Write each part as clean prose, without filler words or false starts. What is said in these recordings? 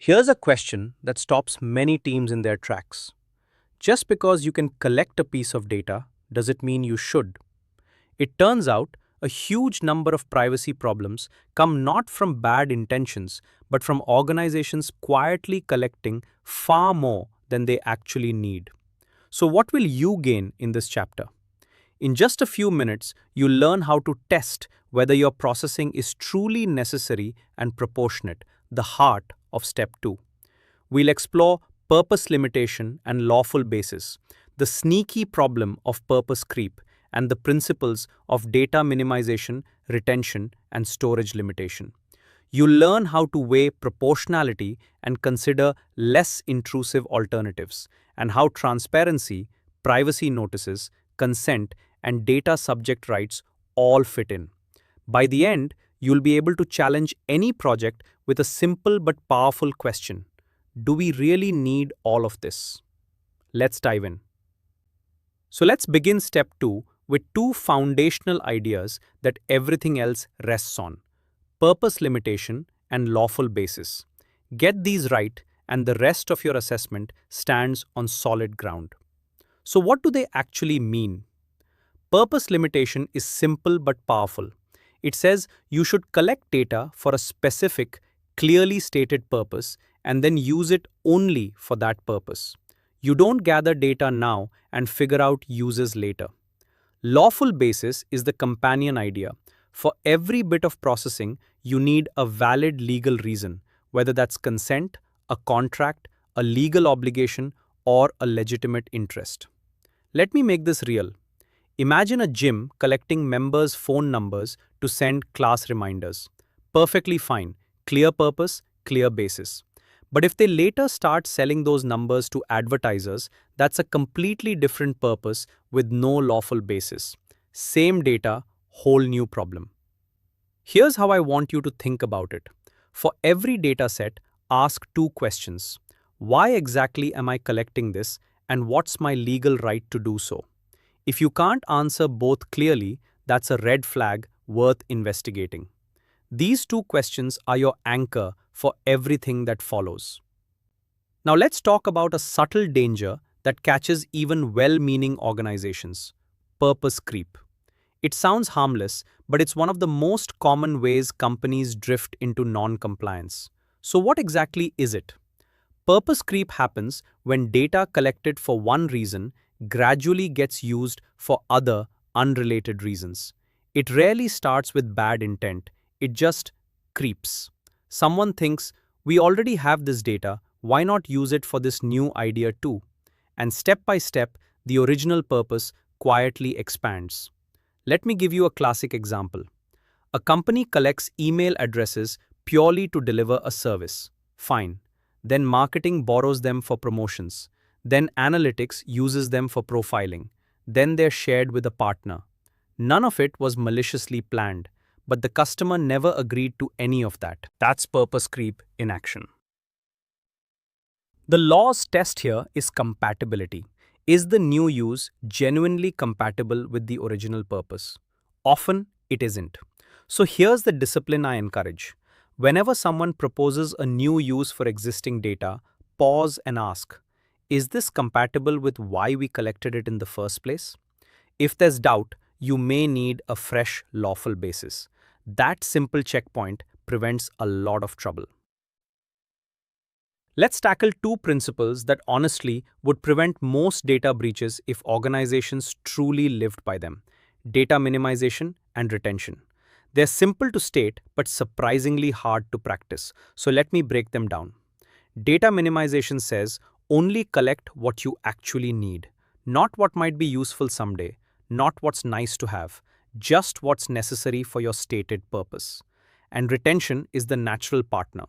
Here's a question that stops many teams in their tracks. Just because you can collect a piece of data, does it mean you should? It turns out a huge number of privacy problems come not from bad intentions, but from organizations quietly collecting far more than they actually need. So, what will you gain in this chapter? In just a few minutes, you'll learn how to test whether your processing is truly necessary and proportionate, the heart of step 2. We'll explore purpose limitation and lawful basis, the sneaky problem of purpose creep, and the principles of data minimization, retention, and storage limitation. You'll learn how to weigh proportionality and consider less intrusive alternatives, and how transparency, privacy notices, consent, and data subject rights all fit in. By the end, you'll be able to challenge any project with a simple but powerful question: do we really need all of this? Let's dive in. So let's begin step 2 with two foundational ideas that everything else rests on: purpose limitation and lawful basis. Get these right, and the rest of your assessment stands on solid ground. So, what do they actually mean? Purpose limitation is simple but powerful. It says you should collect data for a specific, clearly stated purpose and then use it only for that purpose. You don't gather data now and figure out uses later. Lawful basis is the companion idea. For every bit of processing, you need a valid legal reason, whether that's consent, a contract, a legal obligation, or a legitimate interest. Let me make this real. Imagine a gym collecting members' phone numbers to send class reminders. Perfectly fine, clear purpose, clear basis. But if they later start selling those numbers to advertisers, that's a completely different purpose with no lawful basis. Same data, whole new problem. Here's how I want you to think about it. For every data set, ask two questions. Why exactly am I collecting this, and what's my legal right to do so? If you can't answer both clearly, that's a red flag worth investigating. These two questions are your anchor for everything that follows. Now let's talk about a subtle danger that catches even well-meaning organizations: purpose creep. It sounds harmless, but it's one of the most common ways companies drift into non-compliance. So what exactly is it? Purpose creep happens when data collected for one reason gradually gets used for other, unrelated reasons. It rarely starts with bad intent, it just creeps. Someone thinks, we already have this data, why not use it for this new idea too? And step by step, the original purpose quietly expands. Let me give you a classic example. A company collects email addresses purely to deliver a service. Fine. Then marketing borrows them for promotions. Then analytics uses them for profiling. Then they're shared with a partner. None of it was maliciously planned, but the customer never agreed to any of that. That's purpose creep in action. The law's test here is compatibility. Is the new use genuinely compatible with the original purpose? Often, it isn't. So here's the discipline I encourage. Whenever someone proposes a new use for existing data, pause and ask, is this compatible with why we collected it in the first place? If there's doubt, you may need a fresh lawful basis. That simple checkpoint prevents a lot of trouble. Let's tackle two principles that honestly would prevent most data breaches if organizations truly lived by them: data minimization and retention. They're simple to state but surprisingly hard to practice, so let me break them down. Data minimization says only collect what you actually need, not what might be useful someday, not what's nice to have, just what's necessary for your stated purpose. And retention is the natural partner.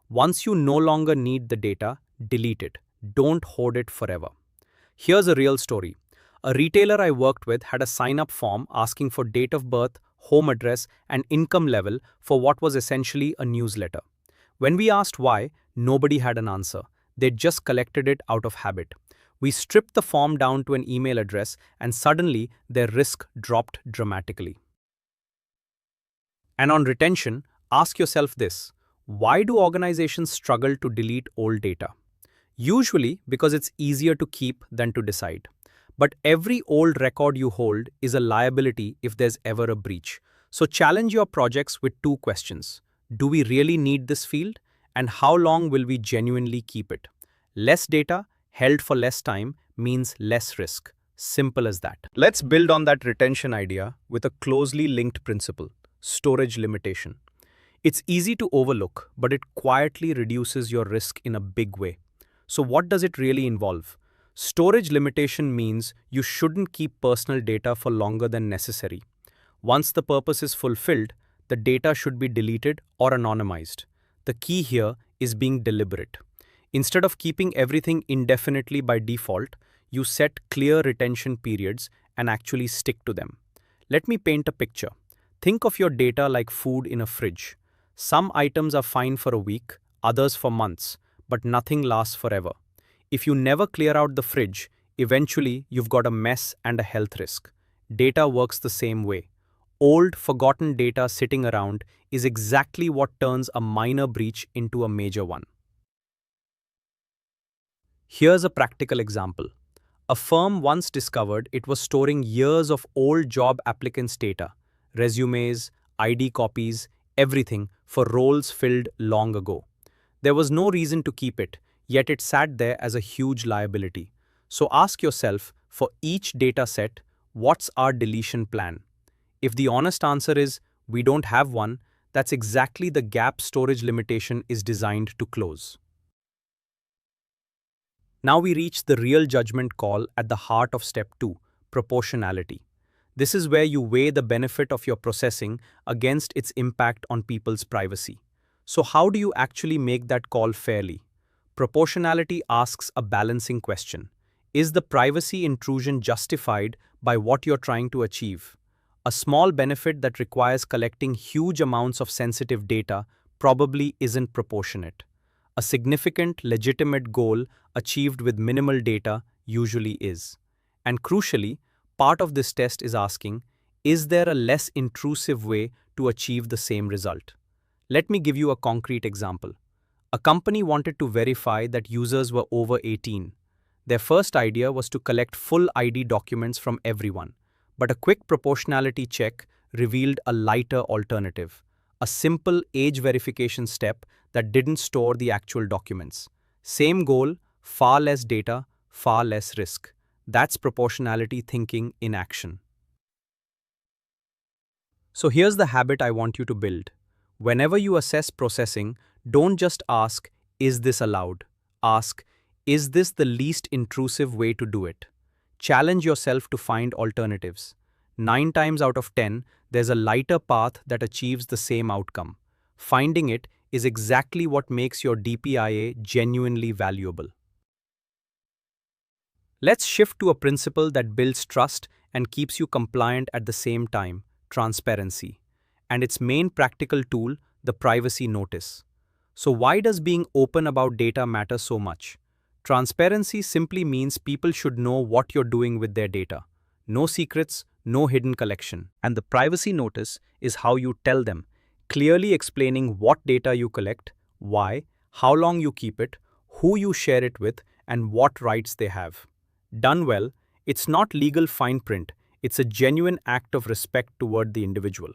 Once you no longer need the data, delete it. Don't hoard it forever. Here's a real story. A retailer I worked with had a sign-up form asking for date of birth, home address, and income level for what was essentially a newsletter. When we asked why, nobody had an answer. They just collected it out of habit. We stripped the form down to an email address, and suddenly their risk dropped dramatically. And on retention, ask yourself this: Why do organizations struggle to delete old data? Usually because it's easier to keep than to decide. But every old record you hold is a liability if there's ever a breach. So challenge your projects with two questions. Do we really need this field? And how long will we genuinely keep it? Less data, held for less time, means less risk. Simple as that. Let's build on that retention idea with a closely linked principle: storage limitation. It's easy to overlook, but it quietly reduces your risk in a big way. So, what does it really involve? Storage limitation means you shouldn't keep personal data for longer than necessary. Once the purpose is fulfilled, the data should be deleted or anonymized. The key here is being deliberate. Instead of keeping everything indefinitely by default, you set clear retention periods and actually stick to them. Let me paint a picture. Think of your data like food in a fridge. Some items are fine for a week, others for months, but nothing lasts forever. If you never clear out the fridge, eventually you've got a mess and a health risk. Data works the same way. Old, forgotten data sitting around is exactly what turns a minor breach into a major one. Here's a practical example. A firm once discovered it was storing years of old job applicants' data, resumes, ID copies, everything for roles filled long ago. There was no reason to keep it, yet it sat there as a huge liability. So ask yourself, for each data set, what's our deletion plan? If the honest answer is, we don't have one, that's exactly the gap storage limitation is designed to close. Now we reach the real judgment call at the heart of step 2, proportionality. This is where you weigh the benefit of your processing against its impact on people's privacy. So how do you actually make that call fairly? Proportionality asks a balancing question. Is the privacy intrusion justified by what you're trying to achieve? A small benefit that requires collecting huge amounts of sensitive data probably isn't proportionate. A significant, legitimate goal achieved with minimal data usually is. And crucially, part of this test is asking, is there a less intrusive way to achieve the same result? Let me give you a concrete example. A company wanted to verify that users were over 18. Their first idea was to collect full ID documents from everyone. But a quick proportionality check revealed a lighter alternative, a simple age verification step that didn't store the actual documents. Same goal, far less data, far less risk. That's proportionality thinking in action. So here's the habit I want you to build. Whenever you assess processing, don't just ask, is this allowed? Ask, is this the least intrusive way to do it? Challenge yourself to find alternatives. 9 times out of 10, there's a lighter path that achieves the same outcome. Finding it is exactly what makes your DPIA genuinely valuable. Let's shift to a principle that builds trust and keeps you compliant at the same time: transparency. And its main practical tool, the privacy notice. So why does being open about data matter so much? Transparency simply means people should know what you're doing with their data. No secrets, no hidden collection. And the privacy notice is how you tell them, clearly explaining what data you collect, why, how long you keep it, who you share it with, and what rights they have. Done well, it's not legal fine print, it's a genuine act of respect toward the individual.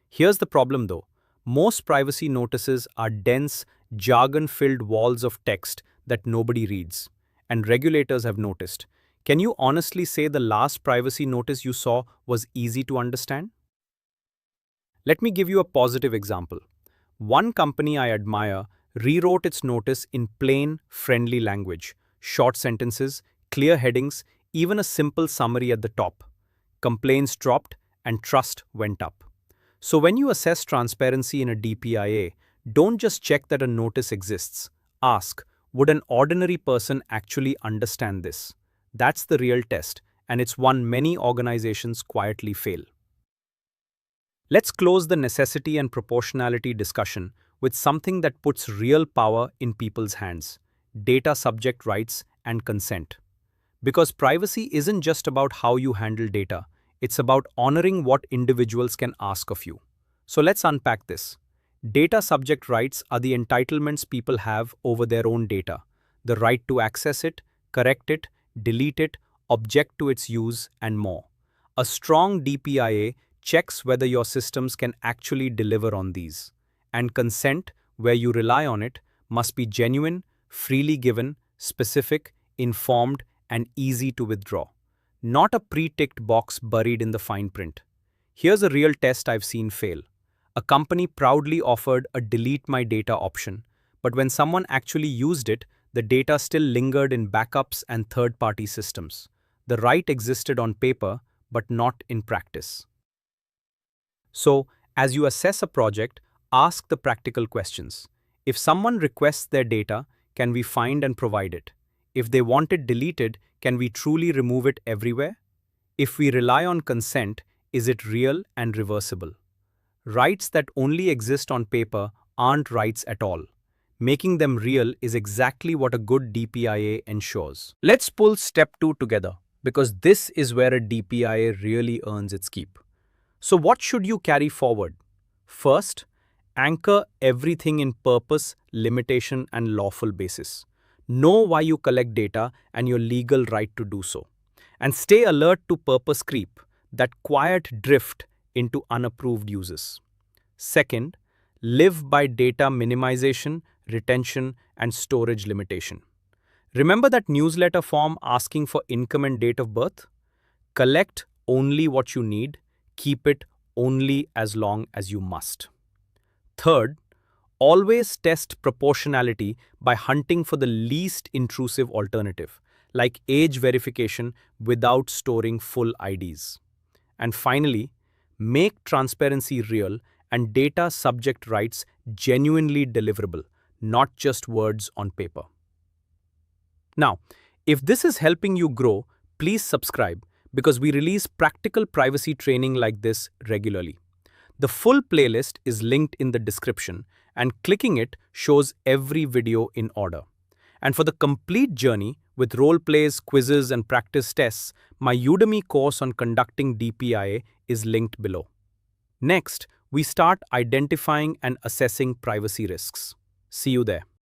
Here's the problem though. Most privacy notices are dense, jargon-filled walls of text that nobody reads. And regulators have noticed. Can you honestly say the last privacy notice you saw was easy to understand? Let me give you a positive example. One company I admire rewrote its notice in plain, friendly language, short sentences, clear headings, even a simple summary at the top. Complaints dropped and trust went up. So when you assess transparency in a DPIA, don't just check that a notice exists. Ask, would an ordinary person actually understand this? That's the real test, and it's one many organizations quietly fail. Let's close the necessity and proportionality discussion with something that puts real power in people's hands: data subject rights and consent. Because privacy isn't just about how you handle data, it's about honoring what individuals can ask of you. So let's unpack this. Data subject rights are the entitlements people have over their own data, the right to access it, correct it, delete it, object to its use, and more. A strong DPIA checks whether your systems can actually deliver on these. And consent, where you rely on it, must be genuine, freely given, specific, informed, and easy to withdraw. Not a pre-ticked box buried in the fine print. Here's a real test I've seen fail. A company proudly offered a delete my data option, but when someone actually used it, the data still lingered in backups and third-party systems. The right existed on paper, but not in practice. So, as you assess a project, ask the practical questions. If someone requests their data, can we find and provide it? If they want it deleted, can we truly remove it everywhere? If we rely on consent, is it real and reversible? Rights that only exist on paper aren't rights at all. Making them real is exactly what a good DPIA ensures. Let's pull step 2 together, because this is where a DPIA really earns its keep. So what should you carry forward? First, anchor everything in purpose, limitation, and lawful basis. Know why you collect data and your legal right to do so. And stay alert to purpose creep, that quiet drift into unapproved uses. Second, live by data minimization, retention, and storage limitation. Remember that newsletter form asking for income and date of birth? Collect only what you need, keep it only as long as you must. Third, always test proportionality by hunting for the least intrusive alternative, like age verification without storing full IDs. And finally, make transparency real and data subject rights genuinely deliverable, not just words on paper. Now, if this is helping you grow, please subscribe because we release practical privacy training like this regularly. The full playlist is linked in the description, and clicking it shows every video in order. And for the complete journey with role plays, quizzes, and practice tests, my Udemy course on conducting DPIA is linked below. Next, we start identifying and assessing privacy risks. See you there.